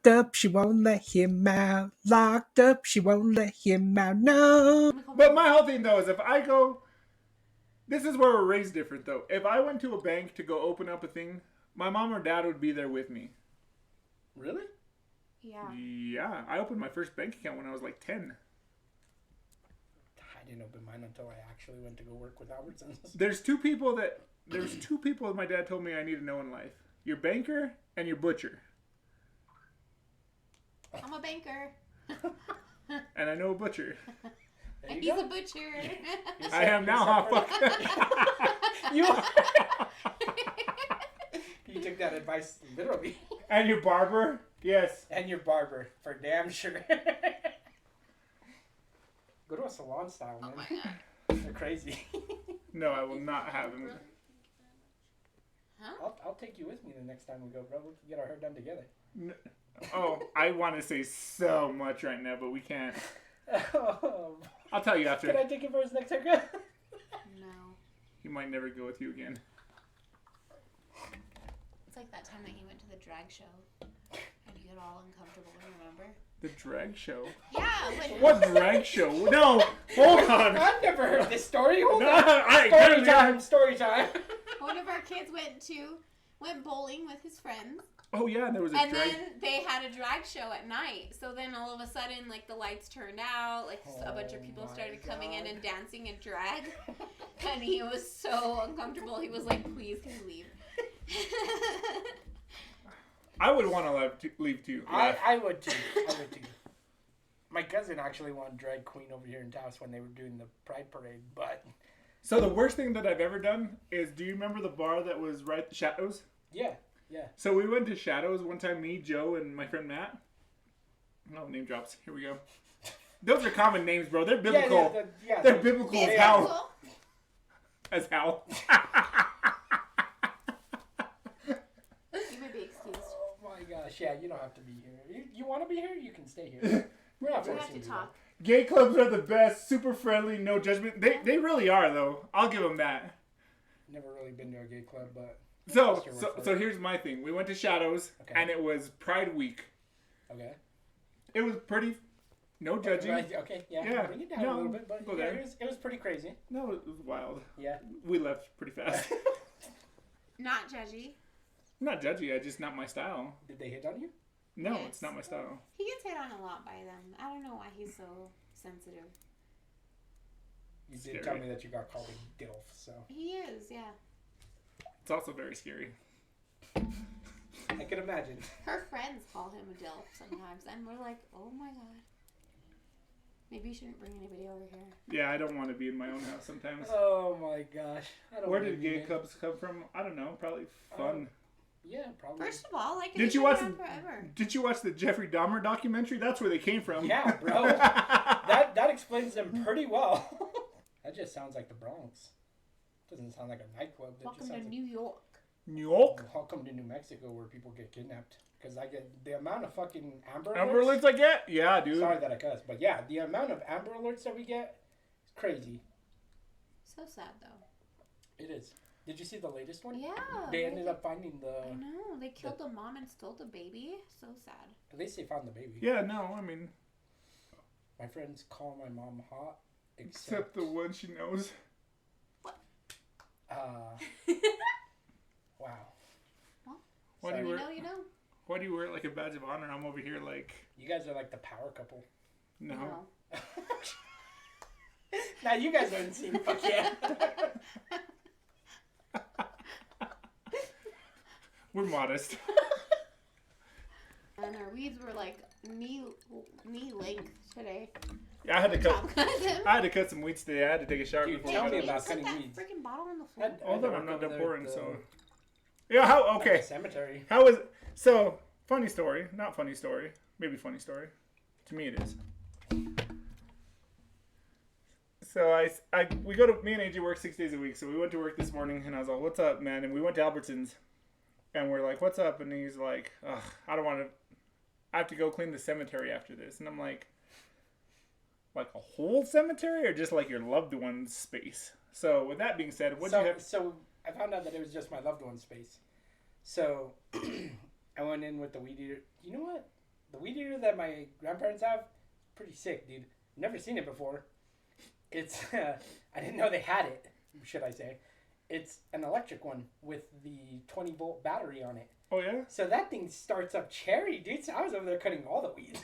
Locked up, she won't let him out. Locked up, she won't let him out. No. But my whole thing though is if I go, this is where we're raised different though. If I went to a bank to go open up a thing, my mom or dad would be there with me. Really? Yeah. Yeah, I opened my first bank account when I was like 10. I didn't open mine until I actually went to go work with Albertsons. There's two people that my dad told me I need to know in life. Your banker and your butcher. I'm a banker. And I know a butcher. And he's a butcher. I am now, huh? Fuck. You took that advice literally. And your barber? Yes. And your barber, for damn sure. Go to a salon style, man. Oh my god. They're crazy. No, I will not have him. Huh? I'll take you with me the next time we go, bro. We can get our hair done together. Oh, I want to say so much right now, but we can't. I'll tell you after. Can I take you for his next haircut? No. He might never go with you again. It's like that time that he went to the drag show. And you got all uncomfortable, remember? The drag show? Yeah. When... What drag show? No, hold on. I've never heard this story. Hold No, on. Story time. One of our kids went bowling with his friends. Oh yeah, there was a and drag. then they had a drag show at night. So then all of a sudden, like, the lights turned out. Like, a bunch of people started coming in and dancing in drag. And he was so uncomfortable. He was like, please, can you leave? I would want to leave too. Yeah. I would too. My cousin actually wanted drag queen over here in Taos when they were doing the Pride Parade, but... So the worst thing that I've ever done is, do you remember the bar that was right at the Shadows? Yeah. So we went to Shadows one time, me, Joe, and my friend Matt. Oh, name drops. Here we go. Those are common names, bro. They're biblical. They're biblical as hell. As hell. You may be excused. Oh my gosh, yeah, you don't have to be here. You want to be here? You can stay here. We're not We have forcing to you. talk. Gay clubs are the best. Super friendly, no judgment. They really are, though. I'll give them that. Never really been to a gay club, but... So here's my thing. We went to Shadows, and it was Pride Week. Okay. It was pretty... No judging. Okay, yeah. Bring it down a little bit, but go there. It was pretty crazy. No, it was wild. Yeah. We left pretty fast. Not judgy. Not judgy, just not my style. Did they hit on you? No, Yes. it's not my style. He gets hit on a lot by them. I don't know why he's so sensitive. You did Scary. tell me that you got called a DILF, so... He is, yeah. It's also very scary. I can imagine. Her friends call him a DILF sometimes, and we're like, oh my god. Maybe you shouldn't bring anybody over here. Yeah, I don't want to be in my own house sometimes. Oh my gosh. Where did gay clubs come from? I don't know. Probably fun. Yeah, probably. First of all, like, Did you watch forever. Did you watch the Jeffrey Dahmer documentary? That's where they came from. Yeah, bro. that explains them pretty well. That just sounds like the Bronx. Doesn't sound like a nightclub. Welcome to New York. New York? Welcome to New Mexico, where people get kidnapped. Because I get the amount of fucking Amber Alerts I get? Yeah, dude. Sorry that I cuss, but yeah, the amount of Amber Alerts that we get is crazy. So sad, though. It is. Did you see the latest one? Yeah. They ended up finding the... I know. They killed the mom and stole the baby. So sad. At least they found the baby. Yeah, no, I mean... My friends call my mom hot, except the one she knows. What? Wow. Well, why do you wear, you know. Why do you wear it like a badge of honor? I'm over here like... You guys are like the power couple. No. Now you guys haven't seen fuck yeah. We're modest. And our weeds were like knee length today. Yeah, I had to cut some weeds today. I had to take a shower before. Tell me I about Set cutting that weeds. freaking bottle on the floor. Hold on, I'm not done pouring, so... Yeah, how... Okay. Cemetery. How is... So, funny story. Not funny story. Maybe funny story. To me it is. So me and AJ work 6 days a week. So we went to work this morning and I was like, what's up, man? And we went to Albertsons and we're like, what's up? And he's like, ugh, I have to go clean the cemetery after this. And I'm like a whole cemetery or just like your loved one's space? So with that being said, what do you have? So I found out that it was just my loved one's space. So I went in with the weed eater. You know what? weed eater that my grandparents have, pretty sick, dude. Never seen it before. It's I didn't know they had it. Should I say? It's an electric one with the 20-volt battery on it. Oh yeah. So that thing starts up cherry, dude. So I was over there cutting all the weed.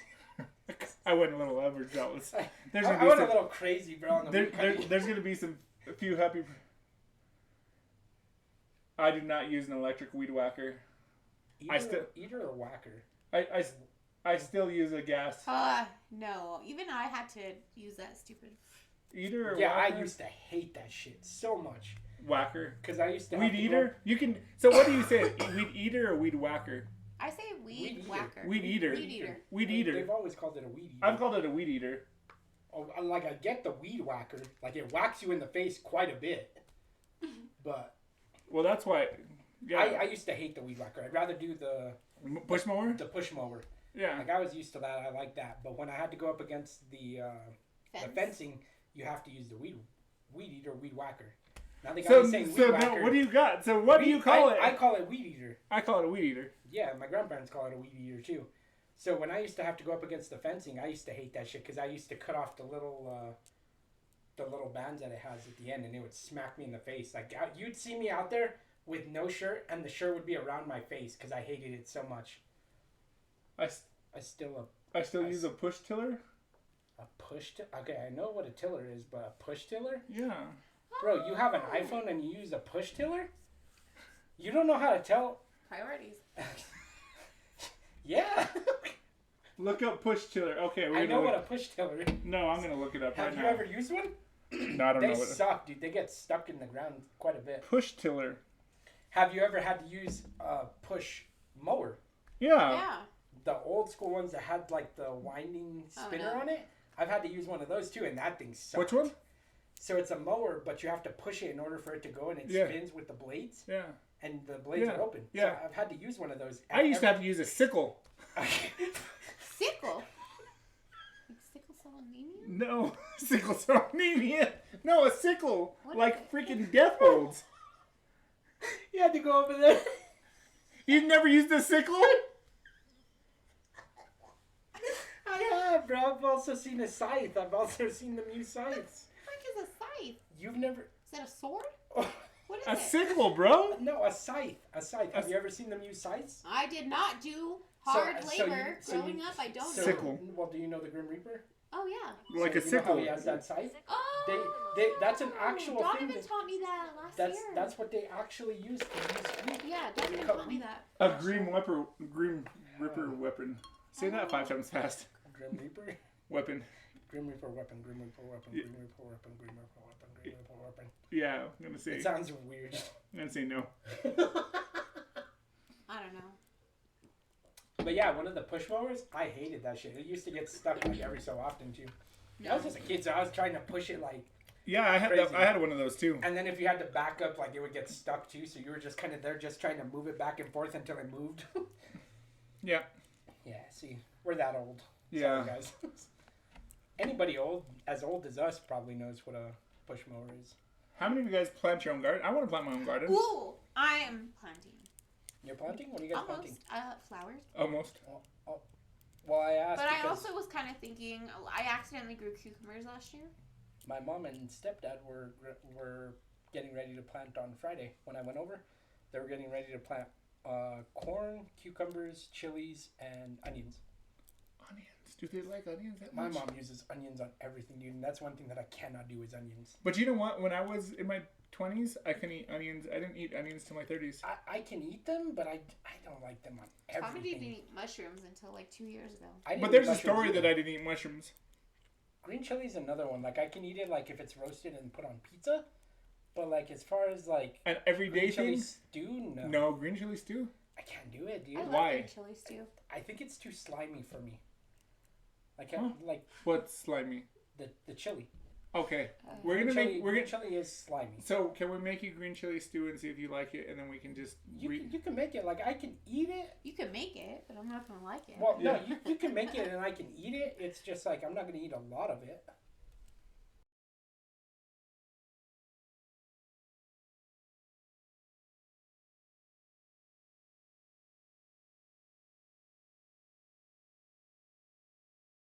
I went a little overzealous. I went a little crazy, bro. On the there's gonna be a few happy. I do not use an electric weed whacker. Eater or whacker? I still use a gas. No. Even I had to use that stupid. Eater or yeah, whacker? I used to hate that shit so much. Whacker. Because I used to weed eater. You can. So what do you say? Weed eater or weed whacker? I say weed whacker. Weed eater. Weed eater. Weed eater. They've always called it a weed eater. I've called it a weed eater. Oh, like I get the weed whacker. Like it whacks you in the face quite a bit. But. Well, that's why. Yeah. I used to hate the weed whacker. I'd rather do the push mower. The push mower. Yeah. Like I was used to that. I like that. But when I had to go up against the fencing, you have to use the weed eater, weed whacker. Now the guy is saying weed whacker. No, what do you got? So what do you call it? I call it weed eater. I call it a weed eater. Yeah, my grandparents call it a weed eater too. So when I used to have to go up against the fencing, I used to hate that shit because I used to cut off the little bands that it has at the end, and it would smack me in the face. Like you'd see me out there with no shirt, and the shirt would be around my face because I hated it so much. I still use a push tiller. A push tiller? Okay, I know what a tiller is, but a push tiller? Yeah. Bro, you have an iPhone and you use a push tiller? You don't know how to tell? Priorities. Yeah. Look up push tiller. Okay, I know what a push tiller is. No, I'm gonna look it up right now. Have you ever used one? No, I don't know. They suck, dude. They get stuck in the ground quite a bit. Push tiller. Have you ever had to use a push mower? Yeah. Yeah. The old school ones that had like the winding spinner on it? I've had to use one of those too, and that thing sucks. Which one? So it's a mower, but you have to push it in order for it to go, and it spins with the blades. Yeah. And the blades are open. Yeah. So I've had to use one of those. I used to have to use a sickle. Sickle? Like sickle cell anemia? No. Sickle cell anemia. No, a sickle. What like freaking death holds. You had to go over there. You've never used a sickle? I have, bro. I've also seen a scythe. I've also seen them use scythes. What the frick is a scythe? You've never... Is that a sword? Oh. What is A it? sickle, bro. No, a scythe. A scythe. Have you ever seen them use scythes? I did not do hard labor growing up. I don't know. Sickle. Well, do you know the Grim Reaper? Oh, yeah. Like So a you know how sickle. he has that scythe? Oh! That's an actual Donovan thing. taught me that last year. That's what they actually use to use wheat. Yeah, Donovan taught me that. A Grim Reaper weapon. Say that 5 times fast. Grim Reaper? Weapon. Grim Reaper weapon, Grim Reaper weapon, Grim Reaper weapon, Grim Reaper weapon, Grim Reaper weapon. Yeah, I'm gonna say. It sounds weird. I'm gonna say no. I don't know. But yeah, one of the push mowers, I hated that shit. It used to get stuck like every so often too. No. I was just a kid, so I was trying to push it like. Yeah, I had one of those too. And then if you had to back up, like it would get stuck too. So you were just kind of there, just trying to move it back and forth until it moved. Yeah. Yeah. See, we're that old. Yeah. Sorry, guys. Anybody as old as us probably knows what a push mower is. How many of you guys plant your own garden? I want to plant my own garden. Ooh, I am planting. You're planting? What are you guys planting? Almost. Flowers. Almost. Well, I asked But I because also was kind of thinking, I accidentally grew cucumbers last year. my mom and stepdad were getting ready to plant on Friday. When I went over, they were getting ready to plant corn, cucumbers, chilies, and onions. Onions. Do they like onions that My much? mom uses onions on everything, dude, and that's one thing that I cannot do is onions. But you know what? When I was in my 20s, I couldn't eat onions. I didn't eat onions till my 30s. I can eat them, but I don't like them on everything. Probably didn't eat mushrooms until like 2 years ago. But there's a story that I didn't eat mushrooms. Green chili is another one. Like I can eat it like if it's roasted and put on pizza, but like as far as like An everyday green chili thing? stew, no. No, green chili stew? I can't do it, dude. I love Why? green chili stew. I think it's too slimy for me. Like Huh? like What's slimy? the chili. Okay. Green chili is slimy. So, can we make you green chili stew and see if you like it, and then we can just You can make it. Like I can eat it. You can make it, but I'm not gonna like it. Well, Yeah. no, you can make it and I can eat it. It's just like I'm not gonna eat a lot of it.